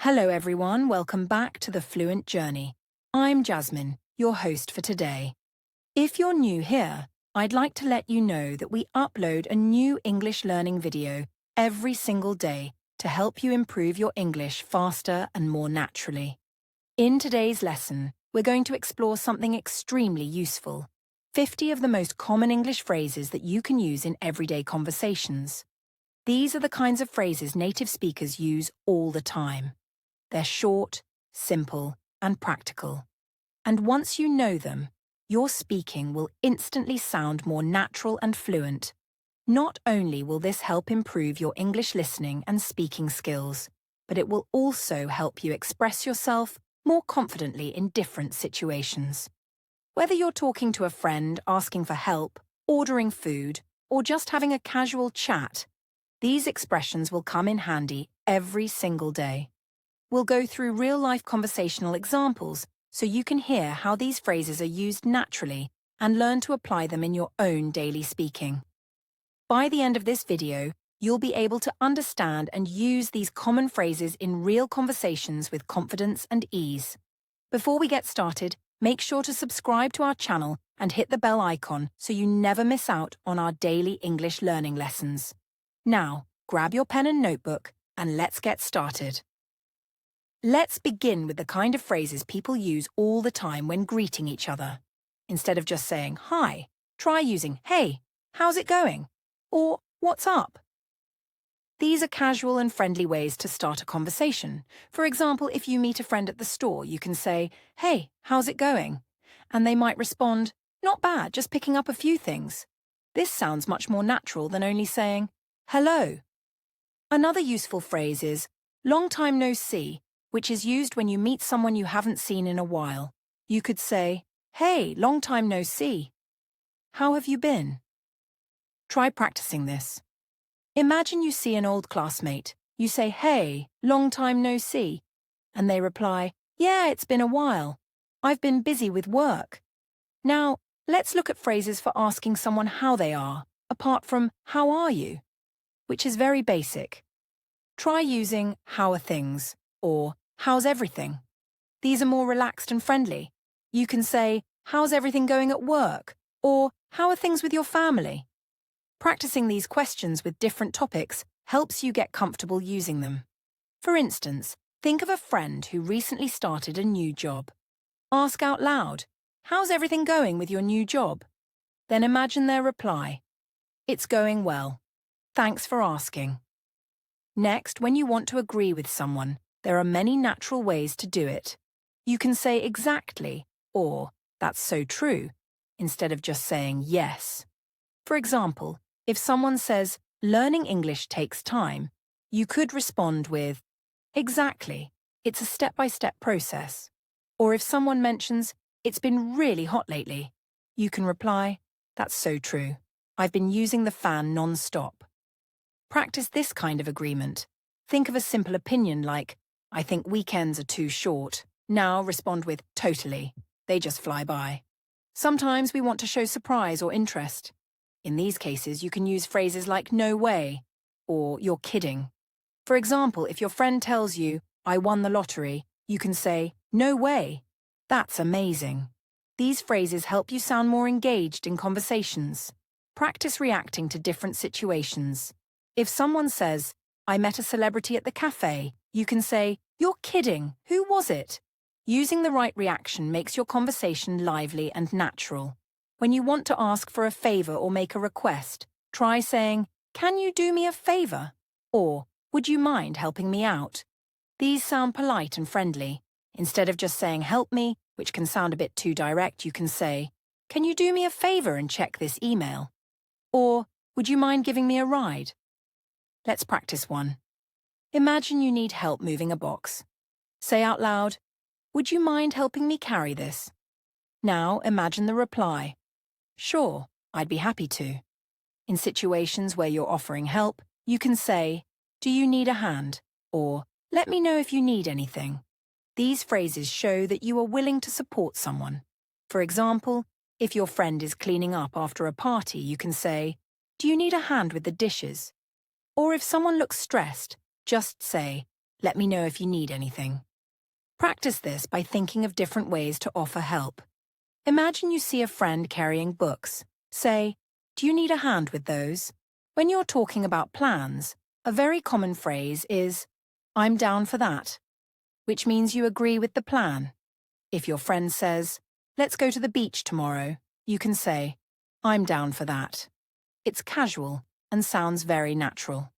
Hello everyone, welcome back to the Fluent Journey. I'm Jasmine, your host for today. If you're new here, I'd like to let you know that we upload a new English learning video every single day to help you improve your English faster and more naturally. In today's lesson, we're going to explore something extremely useful: 50 of the most common English phrases that you can use in everyday conversations. These are the kinds of phrases native speakers use all the time. They're short, simple, and practical. And once you know them, your speaking will instantly sound more natural and fluent. Not only will this help improve your English listening and speaking skills, but it will also help you express yourself more confidently in different situations. Whether you're talking to a friend, asking for help, ordering food, or just having a casual chat, these expressions will come in handy every single day. We'll go through real-life conversational examples so you can hear how these phrases are used naturally and learn to apply them in your own daily speaking. By the end of this video, you'll be able to understand and use these common phrases in real conversations with confidence and ease. Before we get started, make sure to subscribe to our channel and hit the bell icon so you never miss out on our daily English learning lessons. Now, grab your pen and notebook and let's get started. Let's begin with the kind of phrases people use all the time when greeting each other. Instead of just saying, "Hi," try using, "Hey, how's it going?" or "What's up?" These are casual and friendly ways to start a conversation. For example, if you meet a friend at the store, you can say, "Hey, how's it going?" And they might respond, "Not bad, just picking up a few things." This sounds much more natural than only saying, "Hello." Another useful phrase is, "Long time no see," which is used when you meet someone you haven't seen in a while. You could say, "Hey, long time no see. How have you been?" Try practicing this. Imagine you see an old classmate. You say, "Hey, long time no see." And they reply, "Yeah, it's been a while. I've been busy with work." Now, let's look at phrases for asking someone how they are, apart from "How are you?" which is very basic. Try using "How are things?" or "How's everything?" These are more relaxed and friendly. You can say, "How's everything going at work?" or "How are things with your family?" Practicing these questions with different topics helps you get comfortable using them. For instance, think of a friend who recently started a new job. Ask out loud, "How's everything going with your new job?" Then imagine their reply, "It's going well. Thanks for asking." Next, when you want to agree with someone, there are many natural ways to do it. You can say "exactly" or "that's so true," instead of just saying "yes." For example, if someone says, "Learning English takes time," you could respond with, "Exactly, it's a step-by-step process." Or if someone mentions, "It's been really hot lately," you can reply, "That's so true. I've been using the fan non-stop." Practice this kind of agreement. Think of a simple opinion like, "I think weekends are too short." Now respond with "totally." They just fly by. Sometimes we want to show surprise or interest. In these cases, you can use phrases like "no way" or "you're kidding." For example, if your friend tells you, "I won the lottery," you can say, "No way. That's amazing." These phrases help you sound more engaged in conversations. Practice reacting to different situations. If someone says, "I met a celebrity at the cafe," you can say, "You're kidding. Who was it?" Using the right reaction makes your conversation lively and natural. When you want to ask for a favor or make a request, try saying, "Can you do me a favor?" or "Would you mind helping me out?" These sound polite and friendly. Instead of just saying "help me," which can sound a bit too direct, you can say, "Can you do me a favor and check this email?" Or, "Would you mind giving me a ride?" Let's practice one. Imagine you need help moving a box. Say out loud, "Would you mind helping me carry this?" Now imagine the reply, "Sure, I'd be happy to." In situations where you're offering help, you can say, "Do you need a hand?" or "Let me know if you need anything." These phrases show that you are willing to support someone. For example, if your friend is cleaning up after a party, you can say, "Do you need a hand with the dishes?" Or if someone looks stressed, just say, let me know if you need anything. Practice this by thinking of different ways to offer help. Imagine you see a friend carrying books. Say, do you need a hand with those? When you're talking about plans, a very common phrase is, I'm down for that, which means you agree with the plan. If your friend says, let's go to the beach tomorrow, you can say, I'm down for that. It's casual and sounds very natural.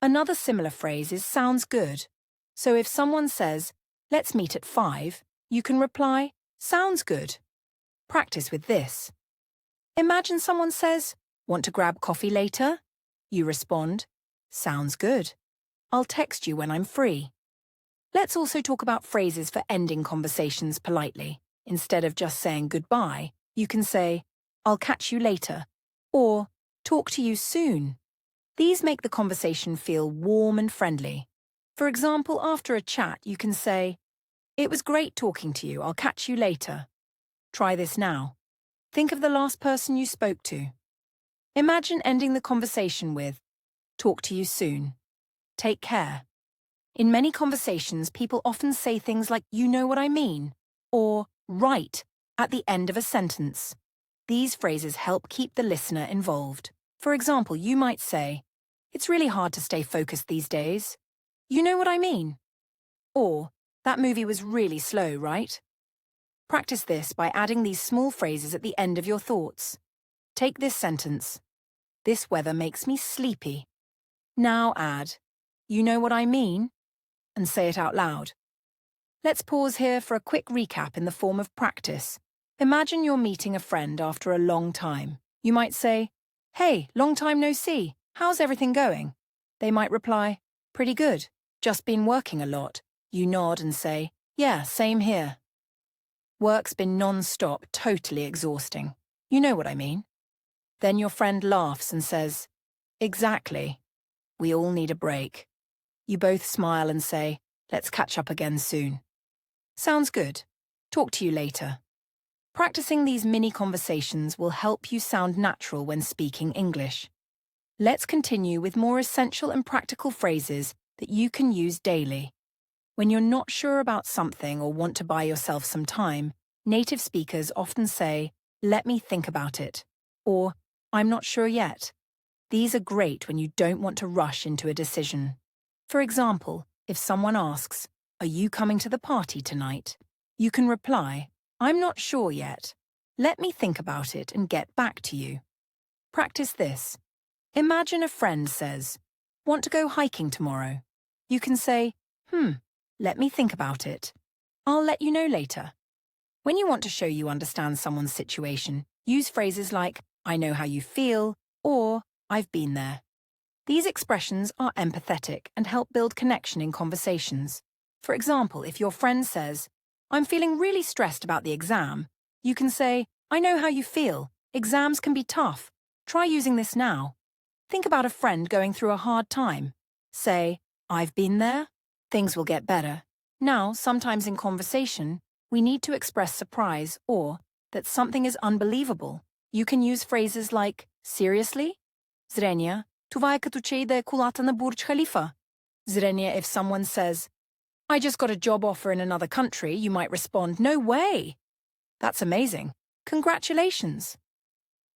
Another similar phrase is sounds good. So if someone says, let's meet at 5, you can reply, sounds good. Practice with this. Imagine someone says, want to grab coffee later? You respond, sounds good. I'll text you when I'm free. Let's also talk about phrases for ending conversations politely. Instead of just saying goodbye, you can say, I'll catch you later, or talk to you soon. These make the conversation feel warm and friendly. For example, after a chat, you can say, it was great talking to you, I'll catch you later. Try this now. Think of the last person you spoke to. Imagine ending the conversation with, talk to you soon. Take care. In many conversations, people often say things like, you know what I mean, or right at the end of a sentence. These phrases help keep the listener involved. For example, you might say, it's really hard to stay focused these days. You know what I mean? Or, that movie was really slow, right? Practice this by adding these small phrases at the end of your thoughts. Take this sentence. This weather makes me sleepy. Now add, you know what I mean? And say it out loud. Let's pause here for a quick recap in the form of practice. Imagine you're meeting a friend after a long time. You might say, hey, long time no see. How's everything going? They might reply, pretty good. Just been working a lot. You nod and say, yeah, same here. Work's been non-stop, totally exhausting. You know what I mean? Then your friend laughs and says, exactly. We all need a break. You both smile and say, let's catch up again soon. Sounds good. Talk to you later. Practicing these mini conversations will help you sound natural when speaking English. Let's continue with more essential and practical phrases that you can use daily. When you're not sure about something or want to buy yourself some time, native speakers often say, let me think about it, or I'm not sure yet. These are great when you don't want to rush into a decision. For example, if someone asks, are you coming to the party tonight? You can reply, I'm not sure yet. Let me think about it and get back to you. Practice this. Imagine a friend says, want to go hiking tomorrow? You can say, let me think about it. I'll let you know later. When you want to show you understand someone's situation, use phrases like, I know how you feel, or I've been there. These expressions are empathetic and help build connection in conversations. For example, if your friend says, I'm feeling really stressed about the exam, you can say, I know how you feel. Exams can be tough. Try using this now. Think about a friend going through a hard time. Say, I've been there. Things will get better. Now, sometimes in conversation, we need to express surprise or that something is unbelievable. You can use phrases like, seriously? Zrenia, това е като че и да е колата на Бурдж Халифа. Zrenia, if someone says, I just got a job offer in another country, you might respond, no way. That's amazing. Congratulations.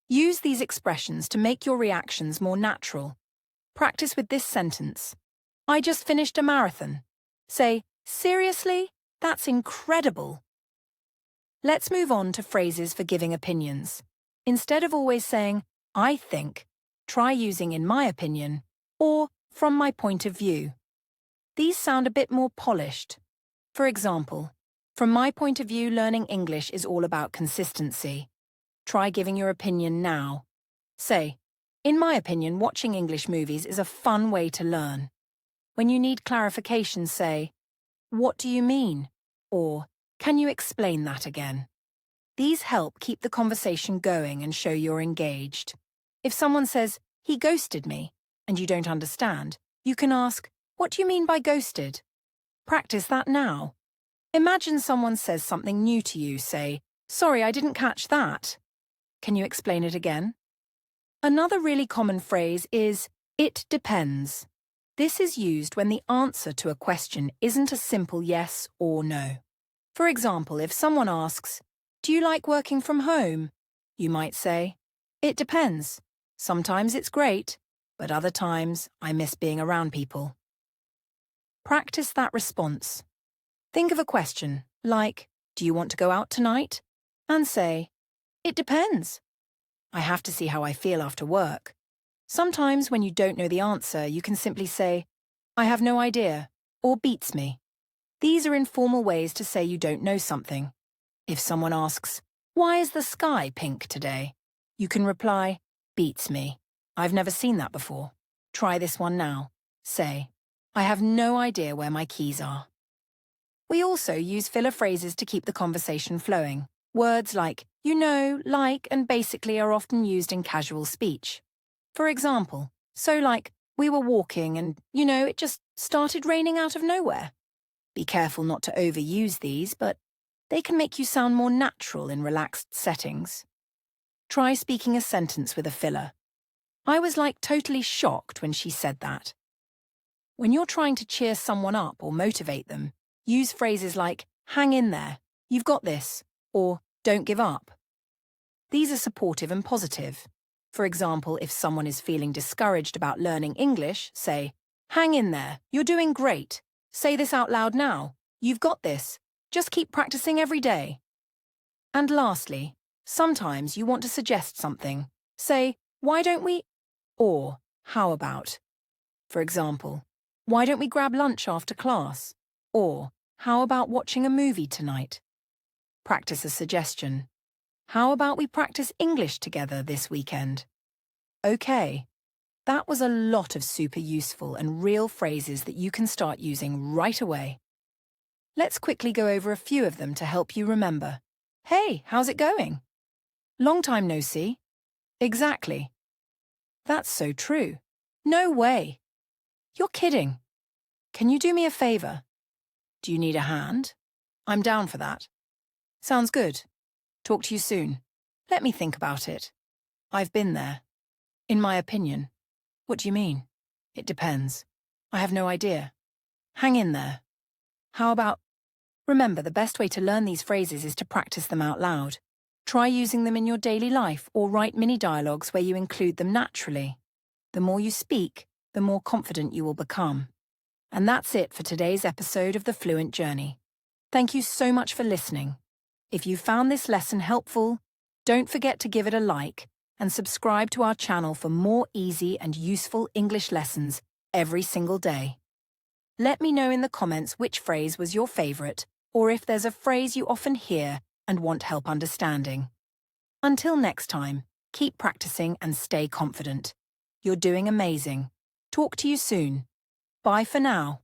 Use these expressions to make your reactions more natural. Practice with this sentence. I just finished a marathon. Say, seriously? That's incredible. Let's move on to phrases for giving opinions. Instead of always saying, I think, try using in my opinion or from my point of view. These sound a bit more polished. For example, from my point of view, learning English is all about consistency. Try giving your opinion now. Say, in my opinion, watching English movies is a fun way to learn. When you need clarification, say, what do you mean? Or, can you explain that again? These help keep the conversation going and show you're engaged. If someone says, he ghosted me, and you don't understand, you can ask, what do you mean by ghosted? Practice that now. Imagine someone says something new to you, say, sorry, I didn't catch that. Can you explain it again? Another really common phrase is, it depends. This is used when the answer to a question isn't a simple yes or no. For example, if someone asks, "Do you like working from home?" you might say, "It depends. Sometimes it's great, but other times I miss being around people." Practice that response. Think of a question like, "Do you want to go out tonight?" and say, "It depends. I have to see how I feel after work." Sometimes when you don't know the answer, you can simply say, "I have no idea," or "beats me." These are informal ways to say you don't know something. If someone asks, "Why is the sky pink today?" you can reply, "Beats me. I've never seen that before. Try this one now." Say, "I have no idea where my keys are." We also use filler phrases to keep the conversation flowing. Words like "you know," "like," and "basically" are often used in casual speech. For example, "We were walking and, it just started raining out of nowhere." Be careful not to overuse these, but they can make you sound more natural in relaxed settings. Try speaking a sentence with a filler. "I was totally shocked when she said that." When you're trying to cheer someone up or motivate them, use phrases like, "Hang in there," "You've got this," or "Don't give up." These are supportive and positive. For example, if someone is feeling discouraged about learning English, say, "Hang in there, you're doing great. Say this out loud now. You've got this. Just keep practicing every day." And lastly, sometimes you want to suggest something. Say, "Why don't we?" or "How about?" For example, "Why don't we grab lunch after class?" or "How about watching a movie tonight?" Practice a suggestion. "How about we practice English together this weekend?" Okay, that was a lot of super useful and real phrases that you can start using right away. Let's quickly go over a few of them to help you remember. "Hey, how's it going?" "Long time no see." "Exactly." "That's so true." "No way." "You're kidding." "Can you do me a favor?" "Do you need a hand?" "I'm down for that." "Sounds good. Talk to you soon." "Let me think about it." "I've been there." "In my opinion." "What do you mean?" "It depends." "I have no idea." "Hang in there." "How about?" Remember, the best way to learn these phrases is to practice them out loud. Try using them in your daily life or write mini dialogues where you include them naturally. The more you speak, the more confident you will become. And that's it for today's episode of the Fluent Journey. Thank you so much for listening. If you found this lesson helpful, don't forget to give it a like and subscribe to our channel for more easy and useful English lessons every single day. Let me know in the comments which phrase was your favorite, or if there's a phrase you often hear and want help understanding. Until next time, keep practicing and stay confident. You're doing amazing. Talk to you soon. Bye for now.